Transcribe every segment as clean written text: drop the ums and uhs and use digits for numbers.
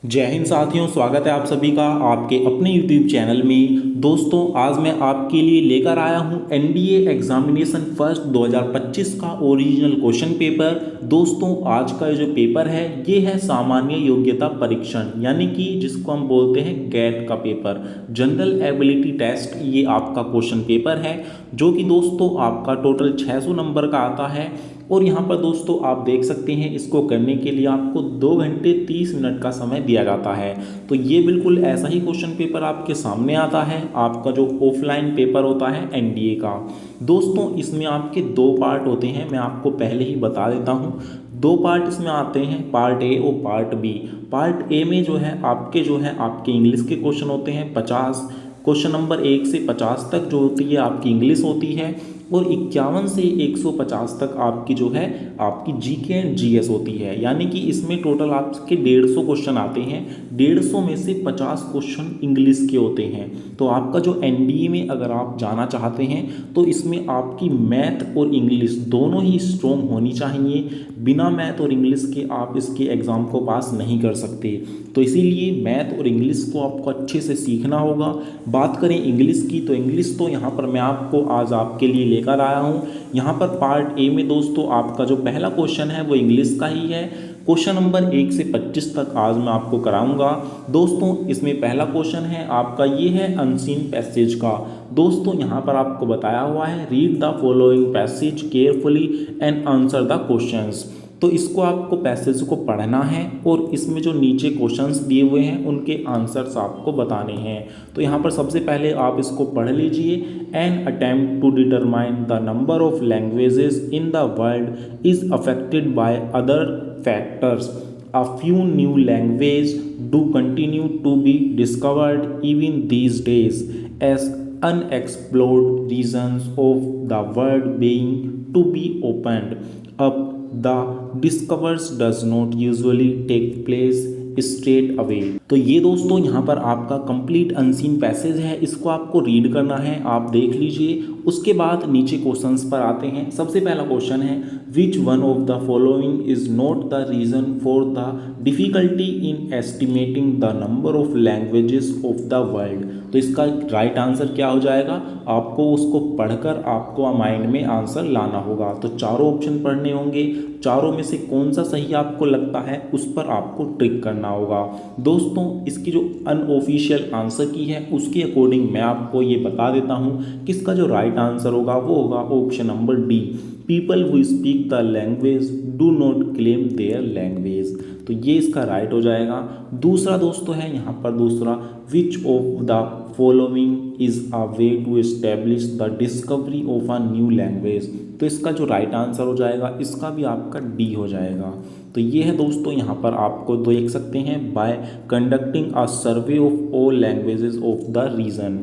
जय हिंद साथियों, स्वागत है आप सभी का आपके अपने YouTube चैनल में। दोस्तों, आज मैं आपके लिए लेकर आया हूं एनडीए एग्जामिनेशन फर्स्ट 2025 का ओरिजिनल क्वेश्चन पेपर। दोस्तों, आज का जो पेपर है ये है सामान्य योग्यता परीक्षण, यानी कि जिसको हम बोलते हैं गैट का पेपर, जनरल एबिलिटी टेस्ट। ये आपका क्वेश्चन पेपर है जो कि दोस्तों आपका टोटल 600 नंबर का आता है। और यहाँ पर दोस्तों आप देख सकते हैं, इसको करने के लिए आपको 2 घंटे 30 मिनट का समय दिया जाता है। तो ये बिल्कुल ऐसा ही क्वेश्चन पेपर आपके सामने आता है, आपका जो ऑफलाइन पेपर होता है एनडीए का। दोस्तों, इसमें आपके 2 पार्ट होते हैं, मैं आपको पहले ही बता देता हूँ। 2 पार्ट इसमें आते हैं, पार्ट ए और पार्ट बी। पार्ट ए में जो है आपके इंग्लिश के क्वेश्चन होते हैं 50। क्वेश्चन नंबर 1 से 50 तक जो होती है आपकी इंग्लिश होती है, और 51 से 150 तक आपकी जो है आपकी जीके एंड जीएस होती है। यानी कि इसमें टोटल आपके 150 क्वेश्चन आते हैं। 150 में से 50 क्वेश्चन इंग्लिश के होते हैं। तो आपका जो एनडीए में अगर आप जाना चाहते हैं तो इसमें आपकी मैथ और इंग्लिश दोनों ही स्ट्रॉन्ग होनी चाहिए। बिना मैथ और इंग्लिश के आप इसके एग्ज़ाम को पास नहीं कर सकते। तो इसीलिए मैथ और इंग्लिश को आपको अच्छे से सीखना होगा। बात करें इंग्लिश की, तो इंग्लिश तो यहाँ पर मैं आपको आज आपके लिए लेकर आया हूँ। यहाँ पर पार्ट ए में दोस्तों आपका जो पहला क्वेश्चन है वो इंग्लिश का ही है। क्वेश्चन नंबर 1 से 25 तक आज मैं आपको कराऊंगा। दोस्तों, इसमें पहला क्वेश्चन है आपका, ये है अनसीन पैसेज का। दोस्तों, यहाँ पर आपको बताया हुआ है, read the following passage carefully and answer the questions. तो इसको आपको पैसेज को पढ़ना है और इसमें जो नीचे क्वेश्चंस दिए हुए हैं उनके आंसर्स आपको बताने हैं। तो यहाँ पर सबसे पहले आप इसको पढ़ लीजिए। An attempt to determine the number of languages in the world is affected by other factors. A few new languages do continue to be discovered even these days as unexplored regions of the world being to be opened up. The discoveries does not usually take place straight away. तो ये दोस्तों यहाँ पर आपका complete unseen passage है, इसको आपको read करना है, आप देख लीजिए। उसके बाद नीचे क्वेश्चंस पर आते हैं। सबसे पहला क्वेश्चन है, which one of the following is not the reason for the difficulty in estimating the number of languages of the world. तो इसका राइट आंसर क्या हो जाएगा, आपको उसको पढ़कर आपको माइंड में आंसर लाना होगा। तो चारों ऑप्शन पढ़ने होंगे, चारों में से कौन सा सही आपको लगता है उस पर आपको ट्रिक करना होगा। दोस्तों, इसकी जो अनऑफिशियल आंसर की है उसके अकॉर्डिंग मैं आपको ये बता देता हूँ कि इसका जो राइट आंसर होगा वो होगा option number D, people who speak the language do not claim there language. तो ये इसका राइट हो जाएगा। दूसरा दोस्तों है यहाँ पर दूसरा, which of the following is a way to establish the discovery of a new language. तो इसका जो राइट आंसर हो जाएगा इसका भी आपका डी हो जाएगा। तो ये है दोस्तों, यहाँ पर आपको देख सकते हैं, by conducting a survey of all languages of the region.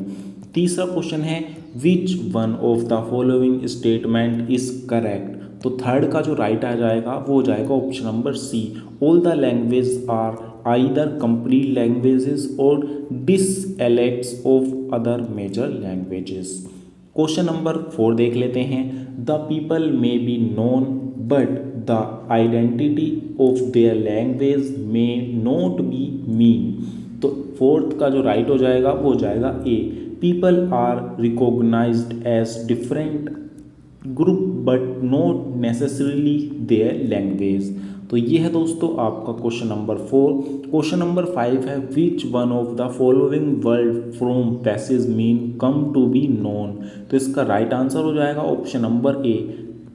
तीसरा क्वेश्चन है, which one of the following statement is correct. तो थर्ड का जो राइट आ जाएगा वो हो जाएगा option number C, all the language are either complete languages और dialects of other major languages. Question number 4 देख लेते हैं, the people may be known but the identity of their language may not be mean. तो fourth का जो right हो जाएगा वो हो जाएगा A, people are recognised as different group but not necessarily their language. तो ये है दोस्तों आपका क्वेश्चन नंबर 4। क्वेश्चन नंबर 5 है, which one of the following word from passage mean come to be known. तो इसका राइट आंसर हो जाएगा ऑप्शन नंबर ए,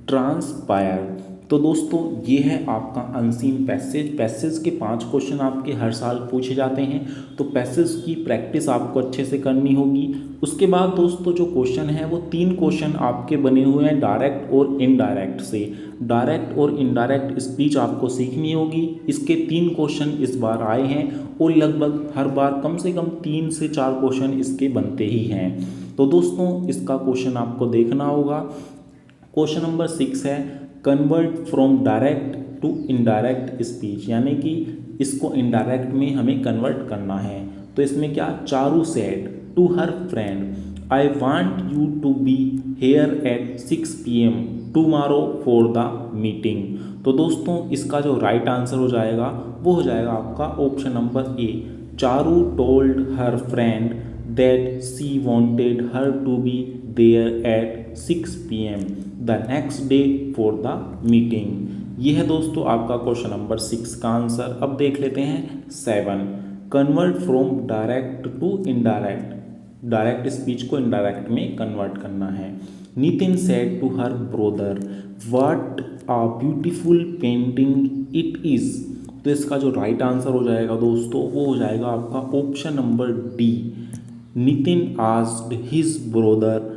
ट्रांसपायर। तो दोस्तों ये है आपका अनसीन पैसेज। पैसेज के 5 क्वेश्चन आपके हर साल पूछे जाते हैं, तो पैसेज की प्रैक्टिस आपको अच्छे से करनी होगी। उसके बाद दोस्तों जो क्वेश्चन है वो 3 क्वेश्चन आपके बने हुए हैं डायरेक्ट और इनडायरेक्ट से। डायरेक्ट और इनडायरेक्ट स्पीच आपको सीखनी होगी। इसके 3 क्वेश्चन इस बार आए हैं और लगभग हर बार कम से कम 3 से 4 क्वेश्चन इसके बनते ही हैं। तो दोस्तों इसका क्वेश्चन आपको देखना होगा। क्वेश्चन नंबर 6 है, convert from direct to indirect speech, यानी कि इसको इनडायरेक्ट में हमें कन्वर्ट करना है। तो इसमें क्या, Charu said to her friend, I want you to be here at 6 PM tomorrow for the meeting. तो दोस्तों इसका जो राइट आंसर हो जाएगा वो हो जाएगा आपका option number A. Charu told her friend that she wanted her to be there at 6 PM the next day for the meeting. ये है दोस्तों आपका क्वेश्चन नंबर 6 का आंसर। अब देख लेते हैं 7। Convert from direct to indirect. Direct speech को इनडायरेक्ट में कन्वर्ट करना है। Nitin said to her brother what a beautiful painting it is. तो इसका जो राइट आंसर हो जाएगा दोस्तों वो हो जाएगा आपका option number D. Nitin asked his brother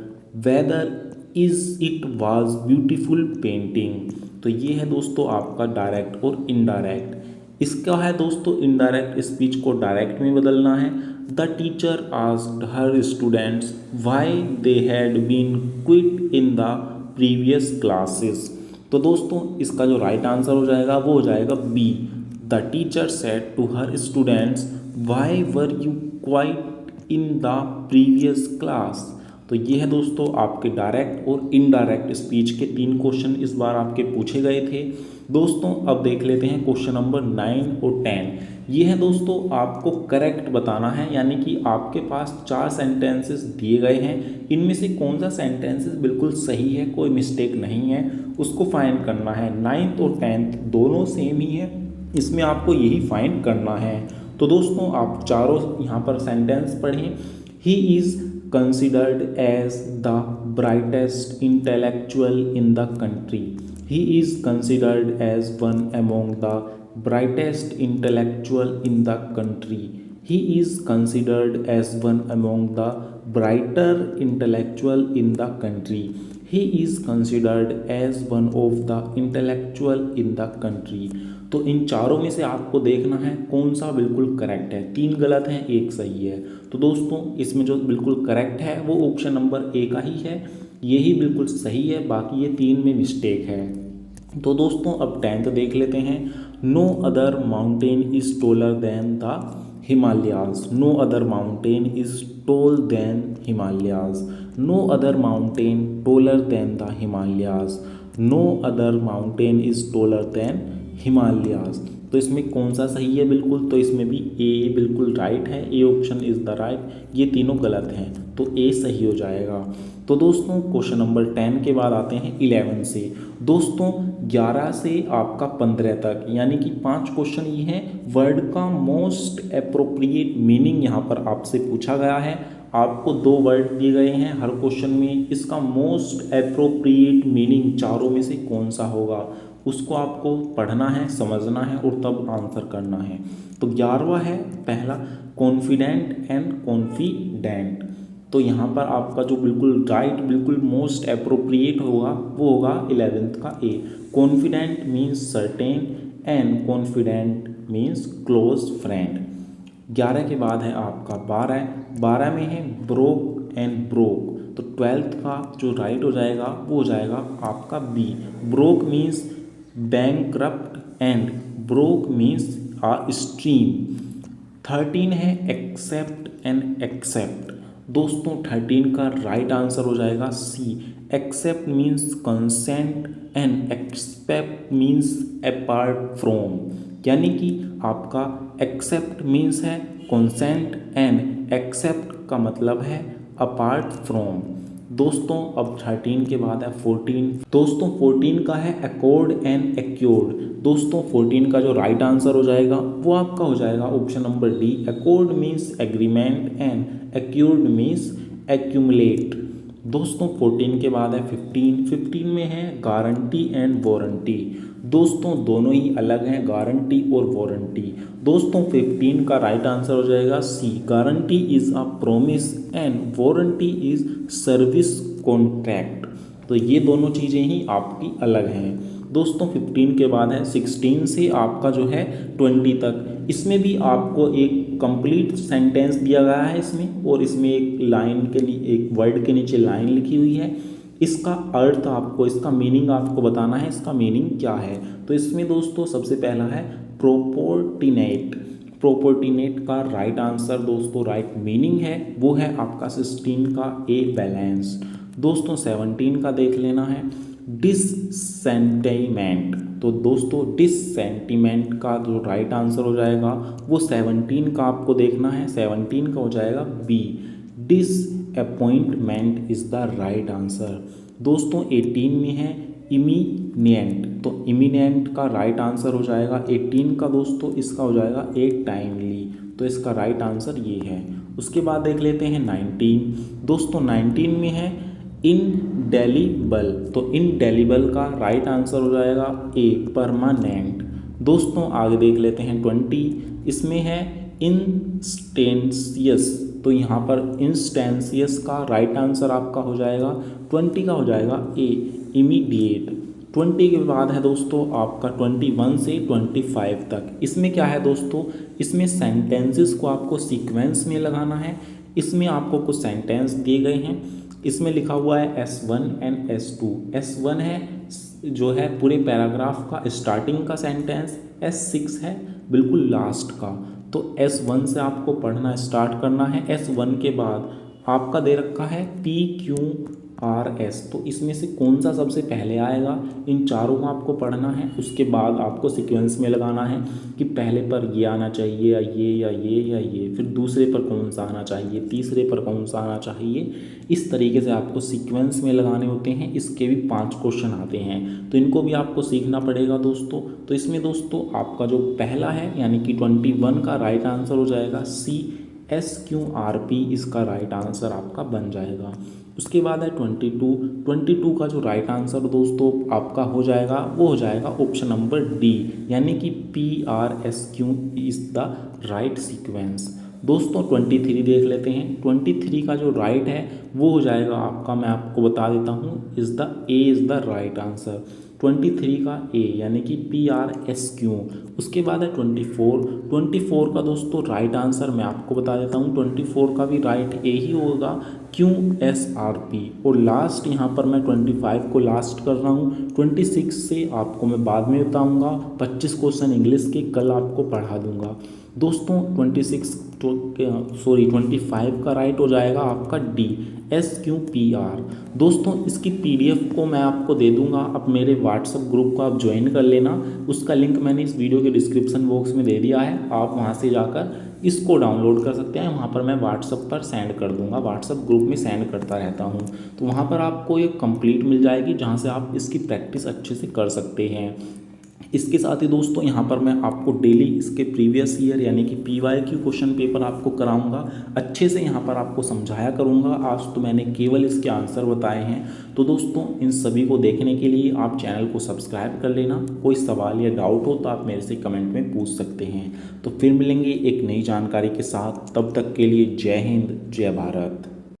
whether is it was beautiful painting. तो ये है दोस्तों आपका डायरेक्ट और इनडायरेक्ट। इसका है दोस्तों इनडायरेक्ट स्पीच को डायरेक्ट में बदलना है। The teacher asked her students why they had been quit in the previous classes. तो दोस्तों इसका जो राइट आंसर हो जाएगा वो हो जाएगा B. The teacher said to her students why were you quite in the previous class. तो ये है दोस्तों आपके डायरेक्ट और इनडायरेक्ट स्पीच के 3 क्वेश्चन इस बार आपके पूछे गए थे। दोस्तों अब देख लेते हैं क्वेश्चन नंबर 9 और 10। ये है दोस्तों आपको करेक्ट बताना है, यानी कि आपके पास 4 सेंटेंसेस दिए गए हैं, इनमें से कौन सा सेंटेंसेस बिल्कुल सही है, कोई मिस्टेक नहीं है, उसको फाइंड करना है। 9th और 10th दोनों सेम ही है, इसमें आपको यही फाइंड करना है। तो दोस्तों आप चारों यहाँ पर सेंटेंस पढ़ें। He is considered as the brightest intellectual in the country. He is considered as one among the brightest intellectual in the country. He is considered as one among the brighter intellectual in the country. He is considered as one of the intellectual in the country. तो इन चारों में से आपको देखना है कौन सा बिल्कुल करेक्ट है। 3 गलत हैं, 1 सही है। तो दोस्तों इसमें जो बिल्कुल करेक्ट है वो ऑप्शन नंबर ए का ही है, यही बिल्कुल सही है, बाकी ये 3 में मिस्टेक है। तो दोस्तों अब 10th देख लेते हैं। No other mountain is taller than the Himalayas. No other mountain is tall than Himalayas. No other mountain taller than the Himalayas. No other mountain is taller than Himalayas. तो इसमें कौन सा सही है बिल्कुल, तो इसमें भी ए बिल्कुल राइट है, A option is the right. ये तीनों गलत हैं तो ए सही हो जाएगा। तो दोस्तों क्वेश्चन नंबर 10 के बाद आते हैं 11 से। दोस्तों 11 से आपका 15 तक यानी कि 5 क्वेश्चन ये हैं। वर्ड का मोस्ट अप्रोप्रिएट मीनिंग यहाँ पर आपसे पूछा गया है। आपको 2 वर्ड दिए गए हैं हर क्वेश्चन में, इसका मोस्ट अप्रोप्रिएट मीनिंग चारों में से कौन सा होगा उसको आपको पढ़ना है, समझना है और तब आंसर करना है। तो 11वां है पहला कॉन्फिडेंट एंड कॉन्फिडेंट। तो यहाँ पर आपका जो बिल्कुल राइट बिल्कुल मोस्ट अप्रोप्रिएट होगा वो होगा 11th का A. Confident means certain and confidant means close friend. 11 के बाद है आपका 12 में है ब्रोक एंड ब्रोक। तो 12th का जो राइट हो जाएगा वो हो जाएगा आपका B. Broke means bankrupt and broke means a stream. 13 है एक्सेप्ट एंड एक्सेप्ट। दोस्तों 13 का राइट आंसर हो जाएगा C. Accept means consent and expect means apart from, यानी कि आपका एक्सेप्ट मीन्स है कंसेंट एंड एक्सेप्ट का मतलब है अपार्ट फ्रॉम। दोस्तों अब 13 के बाद है 14। दोस्तों 14 का है अकॉर्ड एंड एक्योर्ड। दोस्तों 14 का जो राइट आंसर हो जाएगा वो आपका हो जाएगा option number D. Accord means agreement and accrued means accumulate. दोस्तों 14 के बाद है 15 में है गारंटी एंड वारंटी। दोस्तों दोनों ही अलग हैं, गारंटी और वारंटी। दोस्तों 15 का राइट आंसर हो जाएगा C. Guarantee is a promise and warranty is service contract. तो ये दोनों चीज़ें ही आपकी अलग हैं। दोस्तों 15 के बाद है 16 से आपका जो है 20 तक। इसमें भी आपको एक कंप्लीट सेंटेंस दिया गया है इसमें, और इसमें एक लाइन के लिए एक वर्ड के नीचे लाइन लिखी हुई है। इसका अर्थ आपको, इसका मीनिंग आपको बताना है, इसका मीनिंग क्या है। तो इसमें दोस्तों सबसे पहला है प्रोपोर्टिनेट। प्रोपोर्टिनेट का राइट आंसर दोस्तों राइट मीनिंग है वो है आपका 16 का ए बैलेंस। दोस्तों 17 का देख लेना है। डिससेंटिमेंट। तो दोस्तों डिससेंटिमेंट का जो राइट आंसर हो जाएगा वो 17 का आपको देखना है, 17 का हो जाएगा B, disappointment is the right answer. दोस्तों 18 में है इमीनिएंट, तो इमीनिएंट का राइट आंसर हो जाएगा 18 का दोस्तों, इसका हो जाएगा ए टाइमली, तो इसका राइट आंसर ये है। उसके बाद देख लेते हैं 19। दोस्तों 19 में है इनडेलिबल, तो इनडेलिबल का राइट आंसर हो जाएगा ए परमानेंट। दोस्तों आगे देख लेते हैं 20, इसमें है इंस्टेंशियस, तो यहाँ पर इंस्टेंशियस का राइट आंसर आपका हो जाएगा 20 का हो जाएगा ए इमीडिएट। 20 के बाद है दोस्तों आपका 21 से 25 तक। इसमें क्या है दोस्तों, इसमें सेंटेंसेस को आपको सीक्वेंस में लगाना है। इसमें आपको कुछ सेंटेंस दिए गए हैं, इसमें लिखा हुआ है S1 एंड S2। S1 है जो है पूरे पैराग्राफ का स्टार्टिंग का सेंटेंस, S6 है बिल्कुल लास्ट का। तो S1 से आपको पढ़ना स्टार्ट करना है। S1 के बाद आपका दे रखा है PQRS, तो इसमें से कौन सा सबसे पहले आएगा, इन चारों को आपको पढ़ना है। उसके बाद आपको सीक्वेंस में लगाना है कि पहले पर ये आना चाहिए या ये या ये या ये, फिर दूसरे पर कौन सा आना चाहिए, तीसरे पर कौन सा आना चाहिए। इस तरीके से आपको सीक्वेंस में लगाने होते हैं। इसके भी 5 क्वेश्चन आते हैं, तो इनको भी आपको सीखना पड़ेगा दोस्तों। तो इसमें दोस्तों आपका जो पहला है यानी कि 21 का राइट आंसर हो जाएगा CSQRP, इसका राइट आंसर आपका बन जाएगा। उसके बाद है 22 का जो राइट आंसर दोस्तों आपका हो जाएगा वो हो जाएगा ऑप्शन नंबर डी, यानी कि PRSQ is the right sequence. दोस्तों 23 देख लेते हैं। 23 का जो राइट है वो हो जाएगा आपका, मैं आपको बता देता हूँ, इज द राइट आंसर। 23 का ए यानी कि PRSQ। उसके बाद है 24 का दोस्तों राइट आंसर मैं आपको बता देता हूँ, 24 का भी राइट ए ही होगा, QSRP। और लास्ट यहाँ पर मैं 25 को लास्ट कर रहा हूँ। 26 से आपको मैं बाद में बताऊँगा, 25 क्वेश्चन इंग्लिश के कल आपको पढ़ा दूँगा। दोस्तों 25 का राइट हो जाएगा आपका डी, SQPR। दोस्तों इसकी PDF को मैं आपको दे दूंगा, आप मेरे व्हाट्सएप ग्रुप को आप ज्वाइन कर लेना, उसका लिंक मैंने इस वीडियो के डिस्क्रिप्शन बॉक्स में दे दिया है, आप वहां से जाकर इसको डाउनलोड कर सकते हैं। वहां पर मैं व्हाट्सएप पर सेंड कर दूंगा, व्हाट्सएप ग्रुप में सेंड करता रहता हूं, तो वहां पर आपको एक कंप्लीट मिल जाएगी जहाँ से आप इसकी प्रैक्टिस अच्छे से कर सकते हैं। इसके साथ ही दोस्तों यहाँ पर मैं आपको डेली इसके प्रीवियस ईयर यानी कि PYQ क्वेश्चन पेपर आपको कराऊंगा, अच्छे से यहाँ पर आपको समझाया करूँगा। आज तो मैंने केवल इसके आंसर बताए हैं। तो दोस्तों इन सभी को देखने के लिए आप चैनल को सब्सक्राइब कर लेना। कोई सवाल या डाउट हो तो आप मेरे से कमेंट में पूछ सकते हैं। तो फिर मिलेंगे एक नई जानकारी के साथ, तब तक के लिए जय हिंद जय भारत।